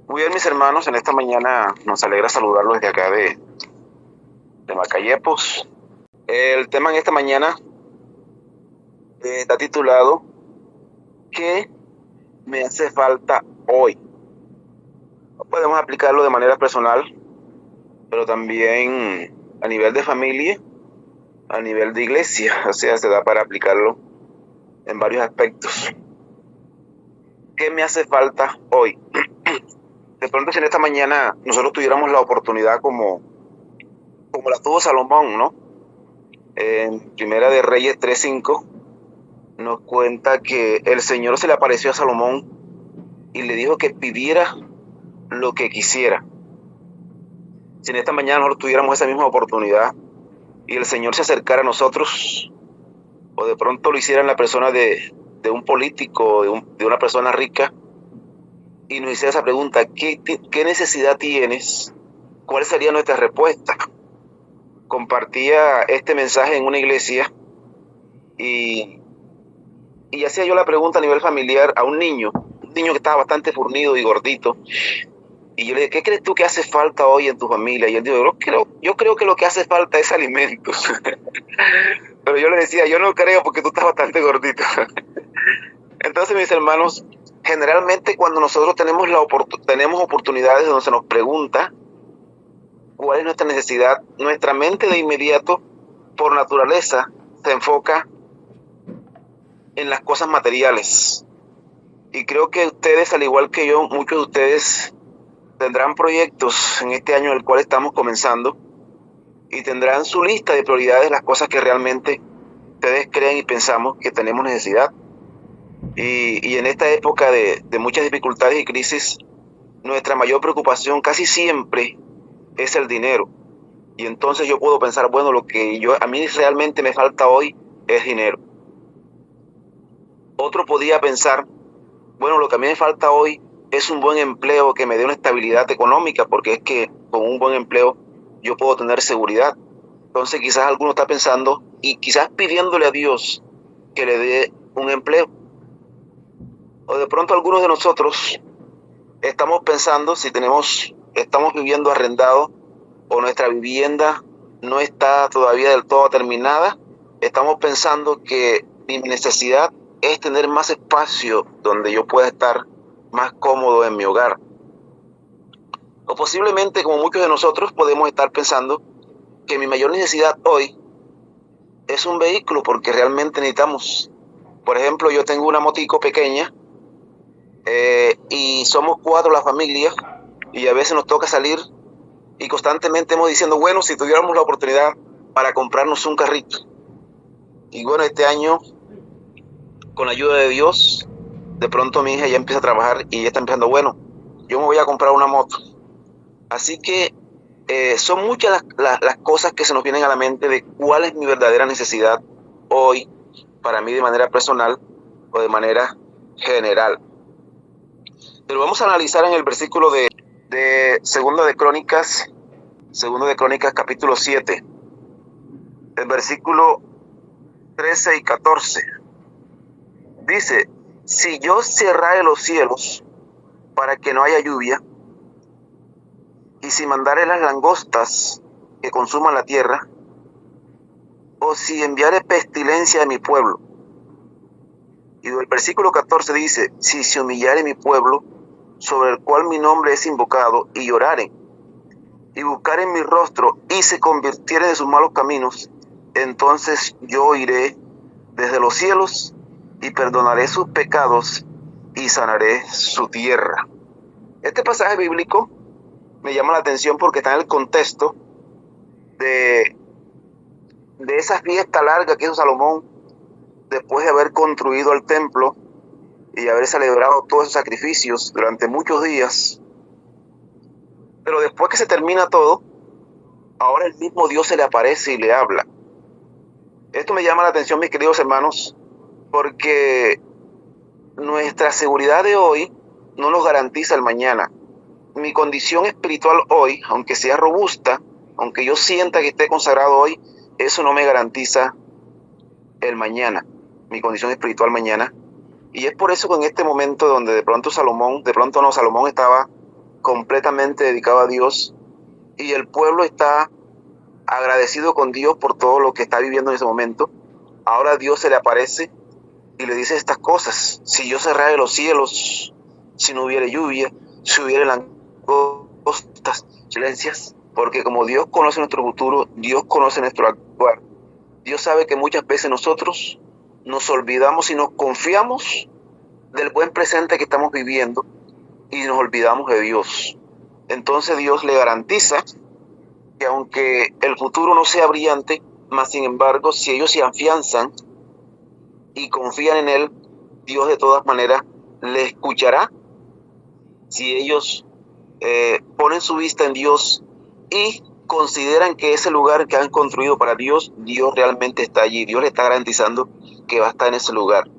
Muy bien, mis hermanos, en esta mañana nos alegra saludarlos desde acá de Macayepos. El tema en esta mañana está titulado ¿Qué me hace falta hoy? Podemos aplicarlo de manera personal, pero también a nivel de familia, a nivel de iglesia, o sea, se da para aplicarlo en varios aspectos. ¿Qué me hace falta hoy? De pronto, si en esta mañana nosotros tuviéramos la oportunidad como la tuvo Salomón, ¿no? En Primera de Reyes 3:5 nos cuenta que el Señor se le apareció a Salomón y le dijo que pidiera lo que quisiera. Si en esta mañana nosotros tuviéramos esa misma oportunidad y el Señor se acercara a nosotros, o de pronto lo hiciera en la persona de un político, de una persona rica, y nos hiciera esa pregunta, ¿qué necesidad tienes? ¿Cuál sería nuestra respuesta? Compartía este mensaje en una iglesia y, y hacía yo la pregunta a nivel familiar a un niño que estaba bastante fornido y gordito. Y yo le dije, ¿qué crees tú que hace falta hoy en tu familia? Y él dijo, yo creo que lo que hace falta es alimentos. Pero yo le decía, yo no creo porque tú estás bastante gordito. Entonces, mis hermanos, generalmente cuando nosotros tenemos oportunidades donde se nos pregunta cuál es nuestra necesidad, nuestra mente de inmediato, por naturaleza, se enfoca en las cosas materiales. Y creo que ustedes, al igual que yo, muchos de ustedes tendrán proyectos en este año en el cual estamos comenzando y tendrán su lista de prioridades, las cosas que realmente ustedes creen y pensamos que tenemos necesidad. Y en esta época de muchas dificultades y crisis, nuestra mayor preocupación casi siempre es el dinero. Y entonces yo puedo pensar, bueno, a mí realmente me falta hoy es dinero. Otro podría pensar, bueno, lo que a mí me falta hoy es un buen empleo que me dé una estabilidad económica, porque es que con un buen empleo yo puedo tener seguridad. Entonces quizás alguno está pensando y quizás pidiéndole a Dios que le dé un empleo. O de pronto algunos de nosotros estamos pensando si estamos viviendo arrendados o nuestra vivienda no está todavía del todo terminada. Estamos pensando que mi necesidad es tener más espacio donde yo pueda estar más cómodo en mi hogar. O posiblemente, como muchos de nosotros, podemos estar pensando que mi mayor necesidad hoy es un vehículo porque realmente necesitamos. Por ejemplo, yo tengo una motico pequeña y somos 4 la familia y a veces nos toca salir y constantemente hemos diciendo, bueno, si tuviéramos la oportunidad para comprarnos un carrito. Y bueno, este año, con la ayuda de Dios, de pronto mi hija ya empieza a trabajar y ya está empezando, bueno, yo me voy a comprar una moto. Así que son muchas las cosas que se nos vienen a la mente de cuál es mi verdadera necesidad hoy para mí de manera personal o de manera general. Pero vamos a analizar en el versículo de Segunda de Crónicas capítulo 7, el versículo 13 y 14. Dice, si yo cerrare los cielos para que no haya lluvia, y si mandare las langostas que consuman la tierra, o si enviare pestilencia a mi pueblo. Y el versículo 14 dice, si se humillare mi pueblo, sobre el cual mi nombre es invocado, y lloraren, y buscaren mi rostro, y se convirtieren de sus malos caminos, entonces yo iré desde los cielos, y perdonaré sus pecados, y sanaré su tierra. Este pasaje bíblico me llama la atención porque está en el contexto de esa fiesta larga que hizo Salomón después de haber construido el templo y haber celebrado todos esos sacrificios durante muchos días. Pero después que se termina todo, ahora el mismo Dios se le aparece y le habla. Esto me llama la atención, mis queridos hermanos, porque nuestra seguridad de hoy no nos garantiza el mañana. Mi condición espiritual hoy, aunque sea robusta, aunque yo sienta que esté consagrado hoy, eso no me garantiza el mañana, mi condición espiritual mañana. Y es por eso que en este momento donde Salomón estaba completamente dedicado a Dios, y el pueblo está agradecido con Dios por todo lo que está viviendo en ese momento. Ahora Dios se le aparece y le dice estas cosas: si yo cerrare los cielos, si no hubiere lluvia, si hubiere langostas, silencias, porque como Dios conoce nuestro futuro, Dios conoce nuestro actuar. Dios sabe que muchas veces nosotros nos olvidamos y nos confiamos del buen presente que estamos viviendo y nos olvidamos de Dios. Entonces Dios le garantiza que aunque el futuro no sea brillante, mas sin embargo, si ellos se afianzan y confían en Él, Dios de todas maneras les escuchará. Si ellos ponen su vista en Dios y consideran que ese lugar que han construido para Dios, Dios realmente está allí. Dios le está garantizando que va a estar en ese lugar.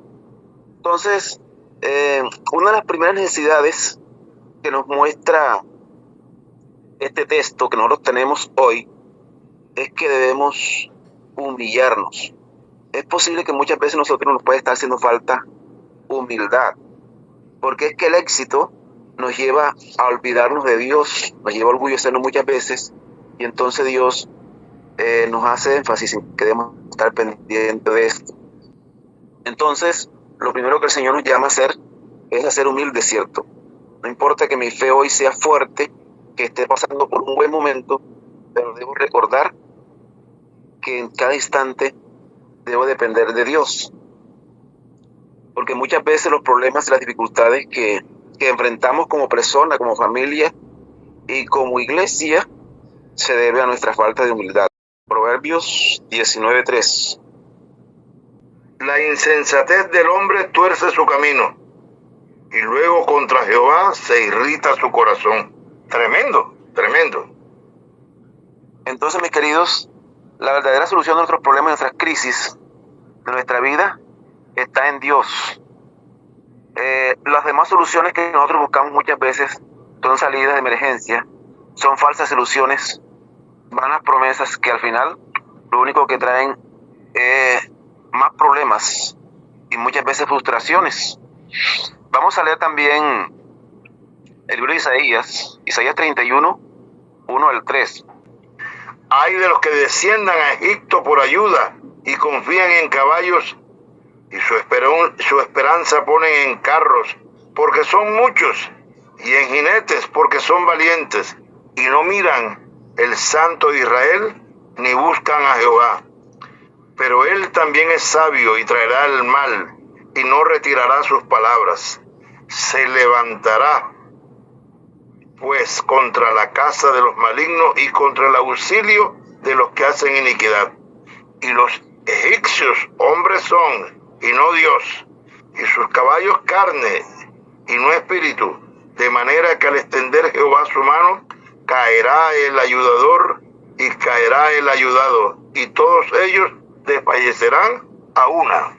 Entonces, una de las primeras necesidades que nos muestra este texto que nosotros tenemos hoy es que debemos humillarnos. Es posible que muchas veces nosotros nos puede estar haciendo falta humildad, porque es que el éxito nos lleva a olvidarnos de Dios, nos lleva a orgullecernos muchas veces, y entonces Dios nos hace énfasis en que debemos estar pendientes de esto. Entonces, lo primero que el Señor nos llama a hacer es a ser humildes, ¿cierto? No importa que mi fe hoy sea fuerte, que esté pasando por un buen momento, pero debo recordar que en cada instante debo depender de Dios. Porque muchas veces los problemas y las dificultades que enfrentamos como persona, como familia y como iglesia se debe a nuestra falta de humildad. Proverbios 19:3. La insensatez del hombre tuerce su camino, y luego contra Jehová se irrita su corazón. Tremendo, tremendo. Entonces, mis queridos, la verdadera solución de nuestros problemas, de nuestras crisis, de nuestra vida, está en Dios. Las demás soluciones que nosotros buscamos muchas veces son salidas de emergencia, son falsas soluciones, vanas promesas que al final lo único que traen es más problemas y muchas veces frustraciones. Vamos a leer también el libro de Isaías 31, 1 al 3. Hay de los que desciendan a Egipto por ayuda y confían en caballos, y su esperanza ponen en carros, porque son muchos, y en jinetes, porque son valientes, y no miran el Santo de Israel, ni buscan a Jehová. Pero él también es sabio y traerá el mal, y no retirará sus palabras. Se levantará, pues, contra la casa de los malignos y contra el auxilio de los que hacen iniquidad. Y los egipcios hombres son, y no Dios, y sus caballos carne, y no espíritu, de manera que al extender Jehová su mano, caerá el ayudador y caerá el ayudado, y todos ellos desfallecerán a una.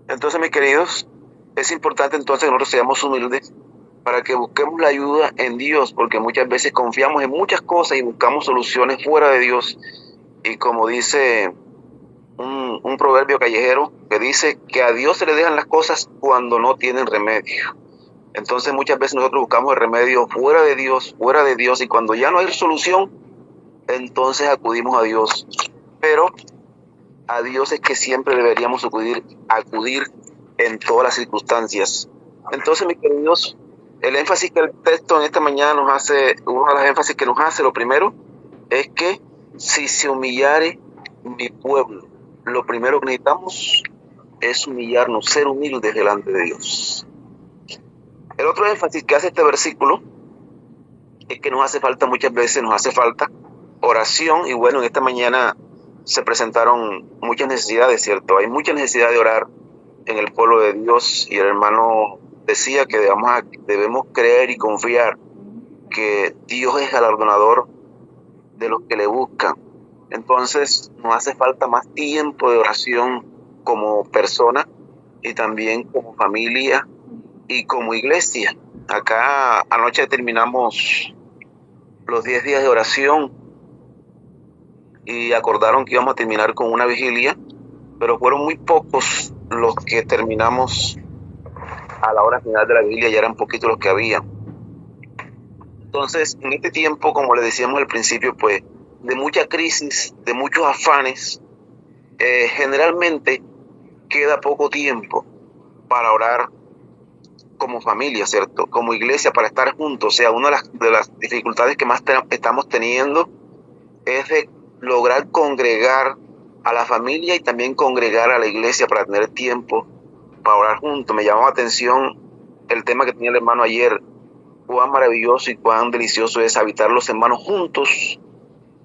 Entonces, mis queridos, es importante entonces que nosotros seamos humildes para que busquemos la ayuda en Dios, porque muchas veces confiamos en muchas cosas y buscamos soluciones fuera de Dios. Y como dice un proverbio callejero que dice que a Dios se le dejan las cosas cuando no tienen remedio. Entonces muchas veces nosotros buscamos el remedio fuera de Dios, y cuando ya no hay solución, entonces acudimos a Dios. Pero a Dios es que siempre deberíamos acudir en todas las circunstancias. Entonces, mis queridos, el énfasis que el texto en esta mañana nos hace, uno de los énfasis que nos hace, lo primero, es que si se humillare mi pueblo, lo primero que necesitamos es humillarnos, ser humildes delante de Dios. El otro énfasis que hace este versículo es que nos hace falta oración, y bueno, en esta mañana se presentaron muchas necesidades, ¿cierto? Hay mucha necesidad de orar en el pueblo de Dios, y el hermano decía que debemos creer y confiar que Dios es galardonador de los que le buscan. Entonces nos hace falta más tiempo de oración como persona y también como familia y como iglesia. Acá anoche terminamos los 10 días de oración y acordaron que íbamos a terminar con una vigilia, pero fueron muy pocos los que terminamos a la hora final de la vigilia, ya eran poquitos los que había. Entonces, en este tiempo, como le decíamos al principio, pues, de mucha crisis, de muchos afanes, generalmente queda poco tiempo para orar como familia, ¿cierto? Como iglesia, para estar juntos. O sea, una de las dificultades que más estamos teniendo es de lograr congregar a la familia y también congregar a la iglesia para tener tiempo para orar juntos. Me llamó la atención el tema que tenía el hermano ayer, cuán maravilloso y cuán delicioso es habitar los hermanos juntos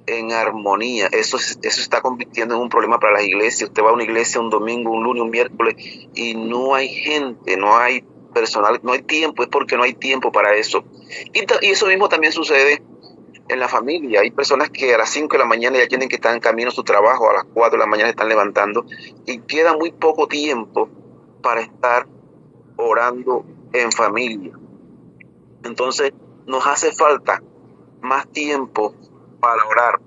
en armonía. Eso se está convirtiendo en un problema para las iglesias. Usted va a una iglesia un domingo, un lunes, un miércoles y no hay gente, no hay personal, no hay tiempo, es porque no hay tiempo para eso. Y eso mismo también sucede en la familia. Hay personas que a las 5 de la mañana ya tienen que estar en camino a su trabajo, a las 4 de la mañana se están levantando y queda muy poco tiempo para estar orando en familia. Entonces nos hace falta más tiempo para orar.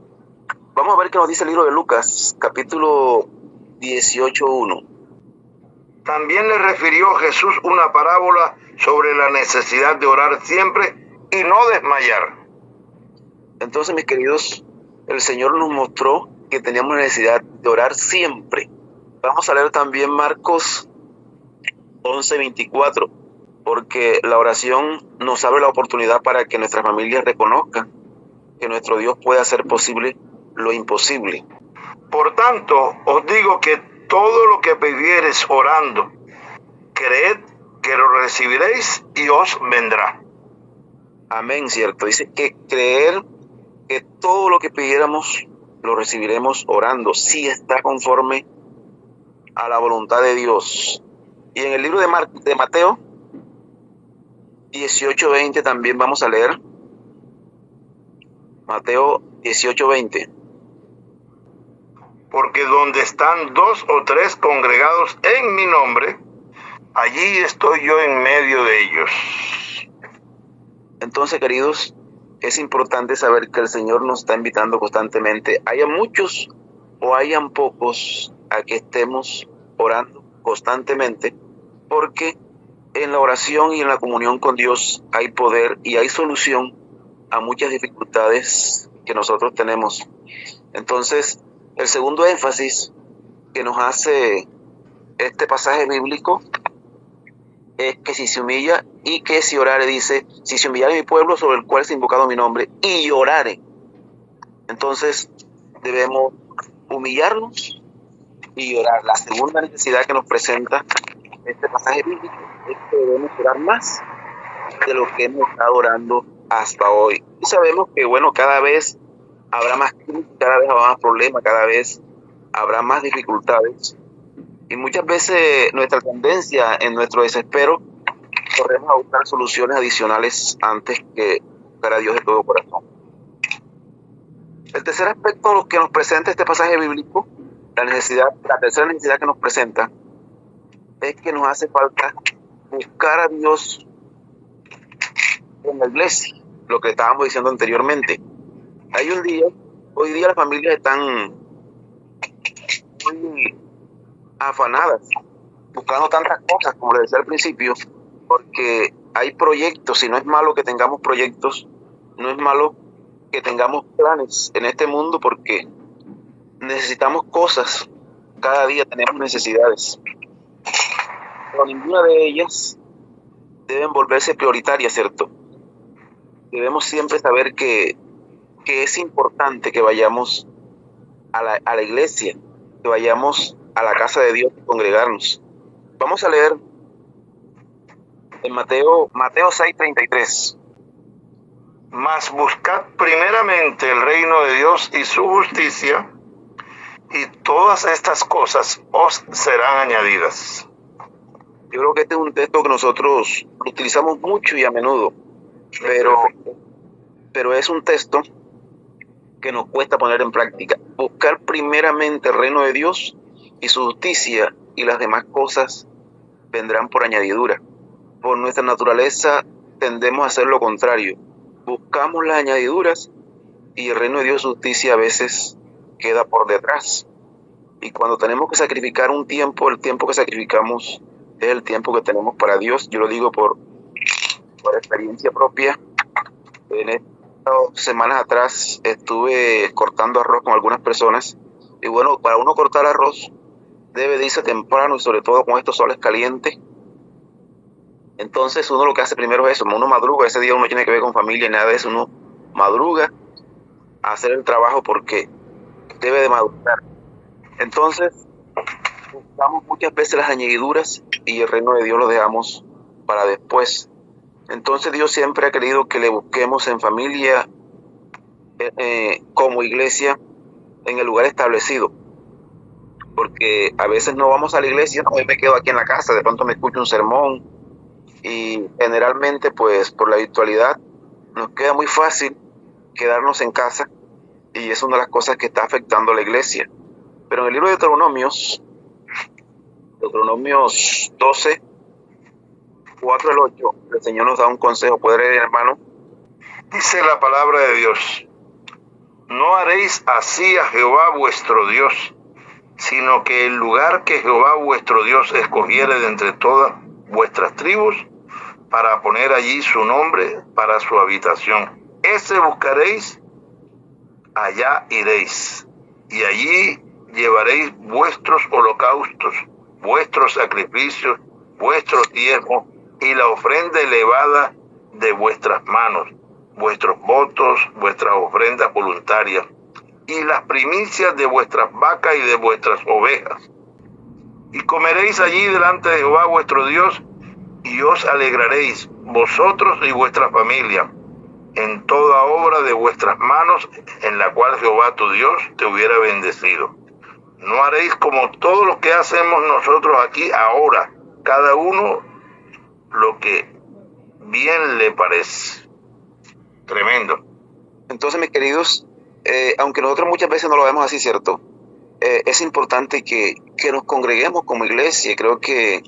Vamos a ver qué nos dice el libro de Lucas, capítulo 18:1. También le refirió Jesús una parábola sobre la necesidad de orar siempre y no desmayar. Entonces, mis queridos, el Señor nos mostró que teníamos necesidad de orar siempre. Vamos a leer también Marcos 11:24, porque la oración nos abre la oportunidad para que nuestras familias reconozcan que nuestro Dios puede hacer posible lo imposible. Por tanto, os digo que todo lo que pidiereis orando, creed que lo recibiréis y os vendrá. Amén, cierto. Dice que creer que todo lo que pidiéramos lo recibiremos orando, si está conforme a la voluntad de Dios. Y en el libro de Mateo 18:20 también vamos a leer. Mateo 18:20. Porque donde están 2 o 3 congregados en mi nombre, allí estoy yo en medio de ellos. Entonces, queridos, es importante saber que el Señor nos está invitando constantemente, haya muchos o hayan pocos, a que estemos orando constantemente, porque en la oración y en la comunión con Dios hay poder y hay solución a muchas dificultades que nosotros tenemos. Entonces, el segundo énfasis que nos hace este pasaje bíblico es que si se humilla y que si orare, dice, si se humillare mi pueblo sobre el cual se ha invocado mi nombre y orare. Entonces debemos humillarnos y orar. La segunda necesidad que nos presenta este pasaje bíblico es que debemos orar más de lo que hemos estado orando hasta hoy. Y sabemos que, bueno, cada vez habrá más crisis, cada vez habrá más problemas, cada vez habrá más dificultades. Y muchas veces nuestra tendencia, en nuestro desespero, corremos a buscar soluciones adicionales antes que buscar a Dios de todo corazón. El tercer aspecto que nos presenta este pasaje bíblico, la tercera necesidad que nos presenta, es que nos hace falta buscar a Dios en la iglesia, lo que estábamos diciendo anteriormente. Hoy día las familias están muy afanadas, buscando tantas cosas, como les decía al principio, porque hay proyectos, y no es malo que tengamos proyectos, no es malo que tengamos planes en este mundo, porque necesitamos cosas, cada día tenemos necesidades, pero ninguna de ellas deben volverse prioritarias, ¿cierto? Debemos siempre saber que es importante que vayamos a la iglesia, que vayamos a la casa de Dios, congregarnos. Vamos a leer en Mateo 6:33. Mas buscad primeramente el reino de Dios y su justicia, y todas estas cosas os serán añadidas. Yo creo que este es un texto que nosotros utilizamos mucho y a menudo, pero es un texto que nos cuesta poner en práctica. Buscar primeramente el reino de Dios y su justicia, y las demás cosas vendrán por añadidura. Por nuestra naturaleza tendemos a hacer lo contrario. Buscamos las añadiduras y el reino de Dios y su justicia a veces queda por detrás. Y cuando tenemos que sacrificar un tiempo, el tiempo que sacrificamos es el tiempo que tenemos para Dios. Yo lo digo por experiencia propia. En estas semanas atrás estuve cortando arroz con algunas personas y bueno, para uno cortar arroz debe de irse temprano y sobre todo con estos soles calientes. Entonces uno lo que hace primero es eso, uno madruga, ese día uno tiene que ver con familia y nada de eso, uno madruga a hacer el trabajo porque debe de madrugar. Entonces buscamos muchas veces las añadiduras y el reino de Dios lo dejamos para después. Entonces Dios siempre ha querido que le busquemos en familia, como iglesia, en el lugar establecido. Porque a veces no vamos a la iglesia, no, hoy me quedo aquí en la casa, de pronto me escucho un sermón y generalmente pues por la virtualidad nos queda muy fácil quedarnos en casa y es una de las cosas que está afectando a la iglesia. Pero en el libro de Deuteronomios 12, 4 al 8, el Señor nos da un consejo. ¿Puede leer, hermano? Dice la palabra de Dios: no haréis así a Jehová vuestro Dios, sino que el lugar que Jehová vuestro Dios escogiere de entre todas vuestras tribus, para poner allí su nombre para su habitación, ese buscaréis, allá iréis, y allí llevaréis vuestros holocaustos, vuestros sacrificios, vuestros diezmos, y la ofrenda elevada de vuestras manos, vuestros votos, vuestras ofrendas voluntarias, y las primicias de vuestras vacas y de vuestras ovejas. Y comeréis allí delante de Jehová vuestro Dios, y os alegraréis, vosotros y vuestra familia, en toda obra de vuestras manos, en la cual Jehová tu Dios te hubiera bendecido. No haréis como todo lo que hacemos nosotros aquí ahora, cada uno lo que bien le parece. Tremendo. Entonces, mis queridos, aunque nosotros muchas veces no lo vemos así, ¿cierto? Es importante que nos congreguemos como iglesia. Creo que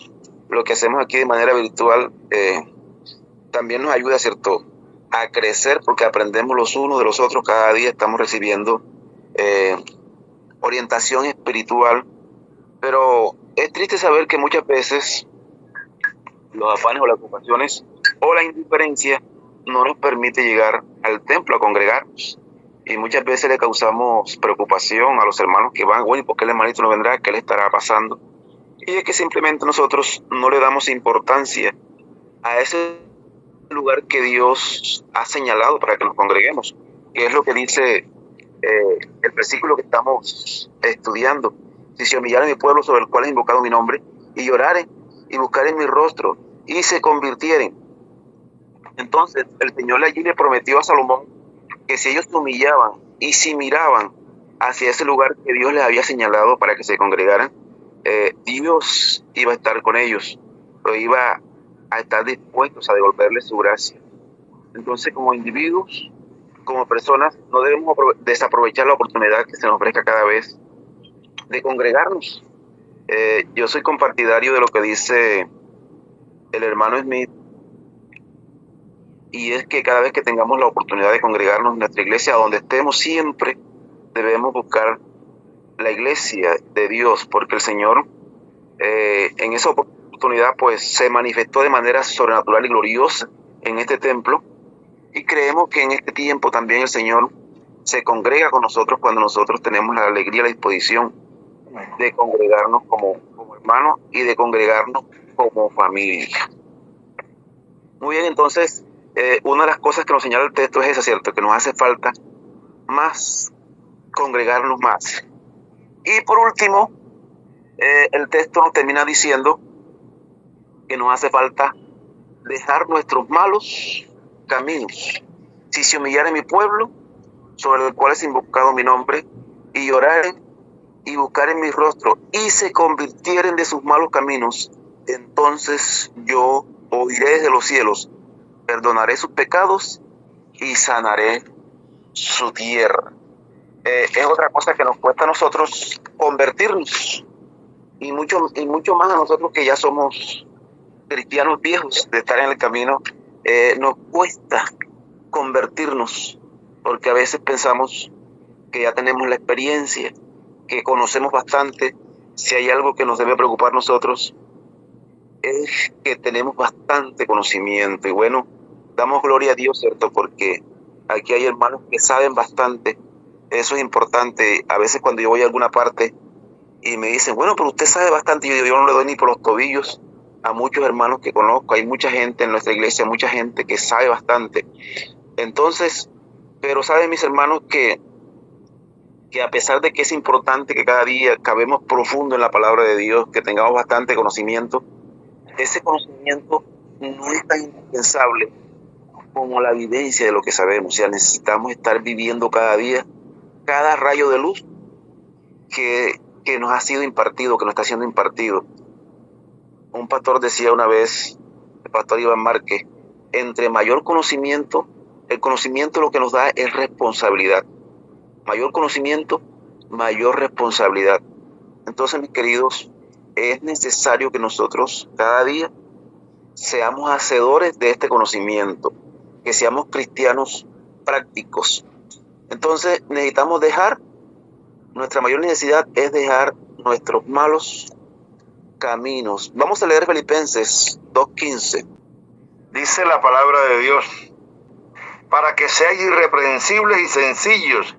lo que hacemos aquí de manera virtual también nos ayuda, ¿cierto?, a crecer porque aprendemos los unos de los otros. Cada día estamos recibiendo orientación espiritual, pero es triste saber que muchas veces los afanes o las ocupaciones o la indiferencia no nos permite llegar al templo a congregarnos. Y muchas veces le causamos preocupación a los hermanos que van, bueno, ¿y por qué el hermanito no vendrá? ¿Qué le estará pasando? Y es que simplemente nosotros no le damos importancia a ese lugar que Dios ha señalado para que nos congreguemos, que es lo que dice el versículo que estamos estudiando. Si se humillaren mi pueblo sobre el cual he invocado mi nombre, y lloraren y buscaren mi rostro y se convirtieren. Entonces el Señor allí le prometió a Salomón que si ellos se humillaban y si miraban hacia ese lugar que Dios les había señalado para que se congregaran, Dios iba a estar con ellos, lo iba a estar dispuestos a devolverles su gracia. Entonces, como individuos, como personas, no debemos desaprovechar la oportunidad que se nos ofrezca cada vez de congregarnos. Yo soy compartidario de lo que dice el hermano Smith, y es que cada vez que tengamos la oportunidad de congregarnos en nuestra iglesia, donde estemos, siempre debemos buscar la iglesia de Dios, porque el Señor en esa oportunidad pues se manifestó de manera sobrenatural y gloriosa en este templo, y creemos que en este tiempo también el Señor se congrega con nosotros cuando nosotros tenemos la alegría y la disposición de congregarnos como hermanos y de congregarnos como familia. Muy bien, entonces una de las cosas que nos señala el texto es esa, ¿cierto? Que nos hace falta más, congregarnos más. Y por último, el texto nos termina diciendo que nos hace falta dejar nuestros malos caminos. Si se humillare mi pueblo, sobre el cual es invocado mi nombre, y lloraren y buscaren mi rostro, y se convirtieren de sus malos caminos, entonces yo oiré desde los cielos, perdonaré sus pecados y sanaré su tierra. Es otra cosa que nos cuesta a nosotros convertirnos, y mucho más a nosotros que ya somos cristianos viejos de estar en el camino. Nos cuesta convertirnos porque a veces pensamos que ya tenemos la experiencia, que conocemos bastante. Si hay algo que nos debe preocupar nosotros es que tenemos bastante conocimiento, y bueno, damos gloria a Dios, ¿cierto? Porque Aquí hay hermanos que saben bastante. Eso es importante. A veces cuando yo voy a alguna parte y me dicen, bueno, pero usted sabe bastante, yo digo, yo no le doy ni por los tobillos a muchos hermanos que conozco. Hay mucha gente en nuestra iglesia, mucha gente que sabe bastante. Entonces, pero saben mis hermanos que a pesar de que es importante que cada día cabemos profundo en la palabra de Dios, que tengamos bastante conocimiento, ese conocimiento no es tan indispensable como la evidencia de lo que sabemos. O sea, necesitamos estar viviendo cada día, cada rayo de luz que nos ha sido impartido, que nos está siendo impartido. Un pastor decía una vez, el pastor Iván Márquez, entre mayor conocimiento, el conocimiento lo que nos da es responsabilidad. Mayor conocimiento, mayor responsabilidad. Entonces, mis queridos, es necesario que nosotros cada día seamos hacedores de este conocimiento, que seamos cristianos prácticos. Entonces, necesitamos nuestra mayor necesidad es dejar nuestros malos caminos. Vamos a leer Filipenses 2:15. Dice la palabra de Dios: para que seáis irreprensibles y sencillos,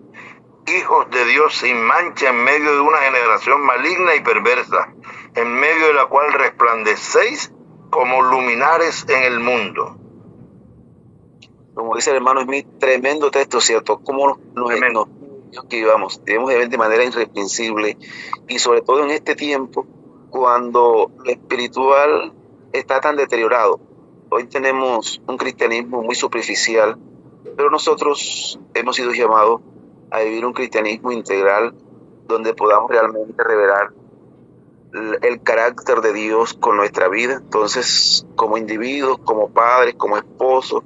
hijos de Dios sin mancha en medio de una generación maligna y perversa, en medio de la cual resplandecéis como luminares en el mundo. Como dice el hermano Smith, tremendo texto, ¿cierto? Cómo nos que vivamos, debemos de ver de manera irreprensible, y sobre todo en este tiempo cuando lo espiritual está tan deteriorado. Hoy tenemos un cristianismo muy superficial, pero nosotros hemos sido llamados a vivir un cristianismo integral donde podamos realmente revelar el carácter de Dios con nuestra vida. Entonces, como individuos, como padres, como esposos,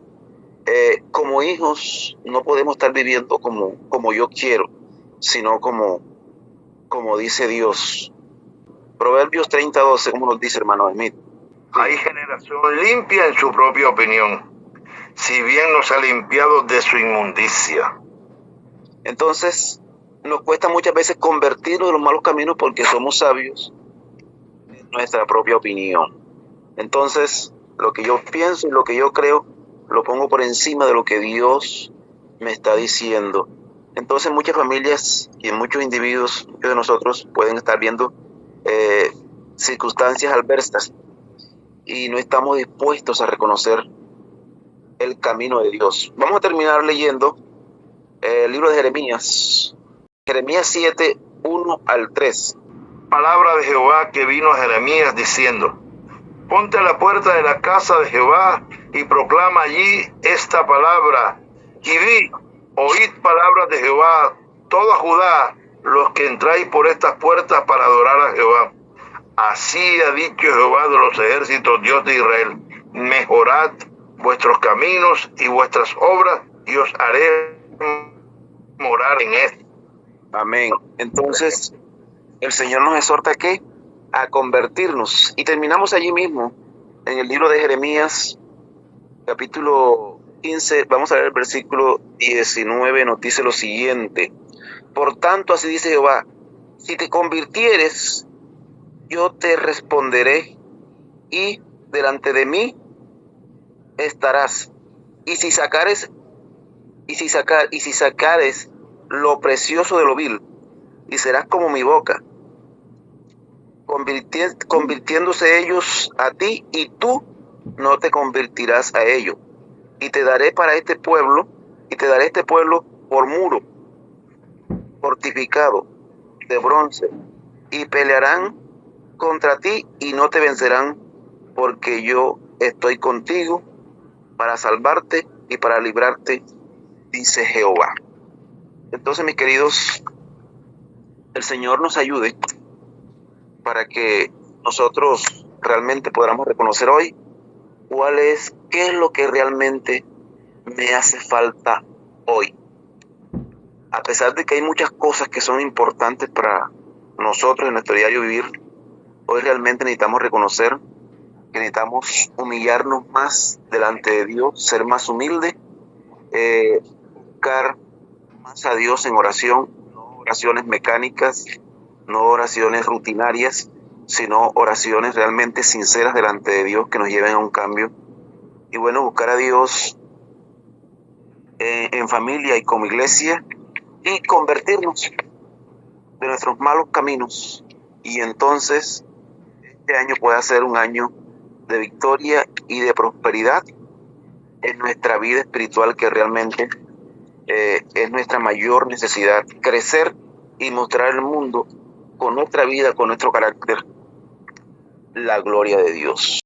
como hijos, no podemos estar viviendo como yo quiero, sino como dice Dios. Proverbios 30:12, como nos dice hermano Smith. Hay generación limpia en su propia opinión, si bien nos ha limpiado de su inmundicia. Entonces, nos cuesta muchas veces convertirnos de los malos caminos porque somos sabios en nuestra propia opinión. Entonces, lo que yo pienso y lo que yo creo, lo pongo por encima de lo que Dios me está diciendo. Entonces, muchas familias y muchos individuos, muchos de nosotros, pueden estar viendo circunstancias adversas y no estamos dispuestos a reconocer el camino de Dios. Vamos a terminar leyendo el libro de Jeremías 7, 1-3. Palabra de Jehová que vino a Jeremías diciendo: ponte a la puerta de la casa de Jehová y proclama allí esta palabra, y di: oíd palabras de Jehová, toda Judá, los que entráis por estas puertas para adorar a Jehová. Así ha dicho Jehová de los ejércitos, Dios de Israel: mejorad vuestros caminos y vuestras obras, y os haré morar en esto. Amén. Entonces, el Señor nos exhorta a convertirnos. Y terminamos allí mismo, en el libro de Jeremías, capítulo 15, vamos a ver el versículo 19, nos dice lo siguiente: por tanto, así dice Jehová, si te convirtieres, yo te responderé, y delante de mí estarás. Y si sacares lo precioso de lo vil, y serás como mi boca, convirtiéndose ellos a ti, y tú no te convertirás a ellos. Y te daré este pueblo por muro fortificado de bronce, y pelearán contra ti y no te vencerán, porque yo estoy contigo para salvarte y para librarte, dice Jehová. Entonces, mis queridos, el Señor nos ayude para que nosotros realmente podamos reconocer hoy qué es lo que realmente me hace falta hoy. A pesar de que hay muchas cosas que son importantes para nosotros en nuestro diario vivir, hoy realmente necesitamos reconocer que necesitamos humillarnos más delante de Dios, ser más humildes, buscar más a Dios en oración, no oraciones mecánicas, no oraciones rutinarias, sino oraciones realmente sinceras delante de Dios que nos lleven a un cambio. Y bueno, buscar a Dios en familia y como iglesia, y convertirnos de nuestros malos caminos, y entonces este año pueda ser un año de victoria y de prosperidad en nuestra vida espiritual, que realmente es nuestra mayor necesidad: crecer y mostrar al mundo con nuestra vida, con nuestro carácter, la gloria de Dios.